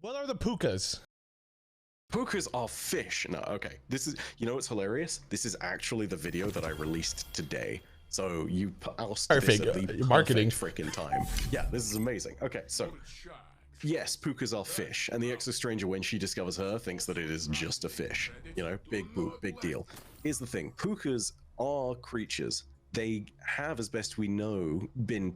What are the POUKAS? POUKAS are fish. No, okay. This is, you know what's hilarious? This is actually the video that I released today. So you asked this at the marketing freaking time. Yeah, this is amazing. Okay, so yes, POUKAS are fish, and the Exo Stranger, when she discovers her, thinks that it is just a fish. You know, big boop, big deal. Here's the thing: POUKAS are creatures. They have, as best we know, been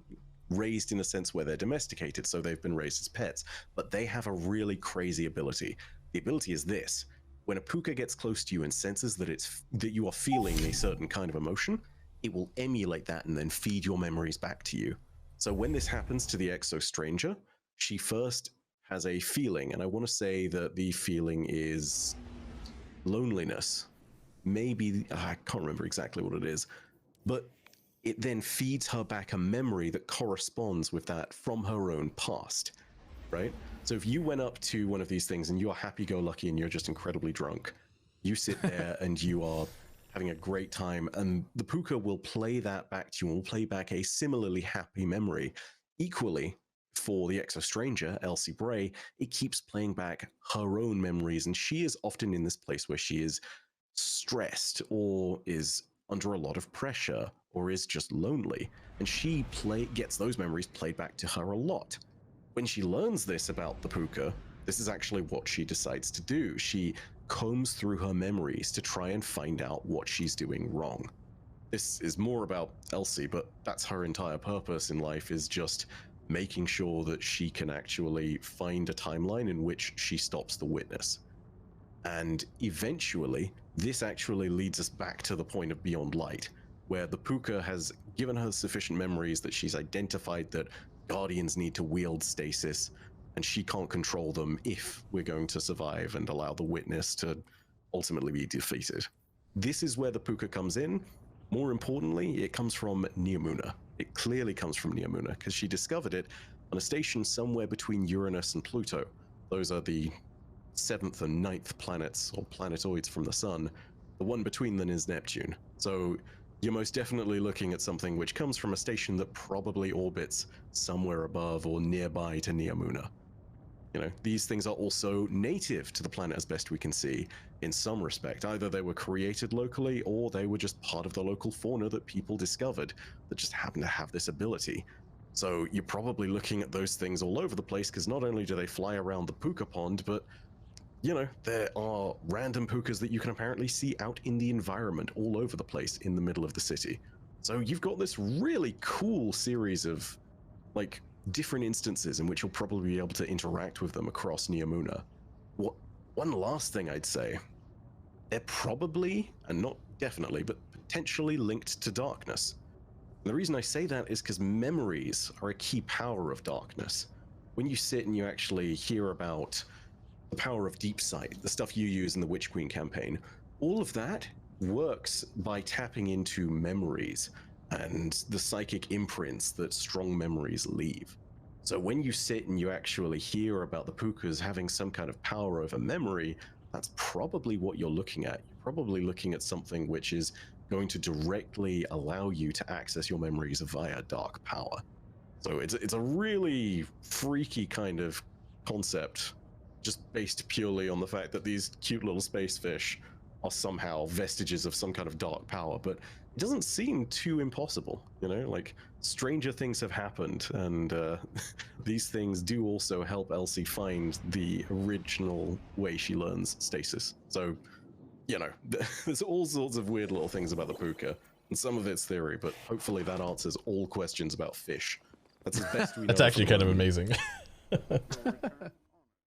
raised in a sense where they're domesticated, so they've been raised as pets. But they have a really crazy ability. The ability is this: when a POUKA gets close to you and senses that you are feeling a certain kind of emotion, it will emulate that and then feed your memories back to you. So when this happens to the Exo Stranger, she first has a feeling, and I want to say that the feeling is loneliness. Maybe, I can't remember exactly what it is, but it then feeds her back a memory that corresponds with that from her own past, right? So if you went up to one of these things and you're happy-go-lucky and you're just incredibly drunk, you sit there and you are having a great time, and the POUKA will play that back to you and will play back a similarly happy memory. Equally, for the Exo Stranger, Elsie Bray, it keeps playing back her own memories, and she is often in this place where she is stressed or is under a lot of pressure or is just lonely, and she gets those memories played back to her a lot. When she learns this about the POUKA, this is actually what she decides to do. She combs through her memories to try and find out what she's doing wrong. This is more about Elsie, but that's her entire purpose in life, is just making sure that she can actually find a timeline in which she stops the witness. And eventually, this actually leads us back to the point of Beyond Light, where the POUKA has given her sufficient memories that she's identified that Guardians need to wield stasis, and she can't control them if we're going to survive and allow the witness to ultimately be defeated. This is where the POUKA comes in. More importantly, it comes from Neomuna. It clearly comes from Neomuna, because she discovered it on a station somewhere between Uranus and Pluto. Those are the 7th and 9th planets, or planetoids from the sun. The one between them is Neptune. So you're most definitely looking at something which comes from a station that probably orbits somewhere above or nearby to Neomuna. You know, these things are also native to the planet as best we can see in some respect. Either they were created locally or they were just part of the local fauna that people discovered that just happen to have this ability. So you're probably looking at those things all over the place, because not only do they fly around the POUKA pond, but you know, there are random POUKAs that you can apparently see out in the environment all over the place in the middle of the city. So you've got this really cool series of, like, different instances in which you'll probably be able to interact with them across Neomuna. One last thing I'd say, they're probably, and not definitely, but potentially linked to darkness. And the reason I say that is because memories are a key power of darkness. When you sit and you actually hear about the power of deep sight, the stuff you use in the Witch Queen campaign, all of that works by tapping into memories and the psychic imprints that strong memories leave. So when you sit and you actually hear about the POUKAs having some kind of power over memory, that's probably what you're looking at. You're probably looking at something which is going to directly allow you to access your memories via dark power. So it's a really freaky kind of concept, just based purely on the fact that these cute little space fish are somehow vestiges of some kind of dark power, but it doesn't seem too impossible, you know? Like, stranger things have happened, and these things do also help Elsie find the original way she learns stasis. So, you know, there's all sorts of weird little things about the POUKA, and some of it's theory, but hopefully that answers all questions about fish. That's as best we know. That's actually kind of amazing.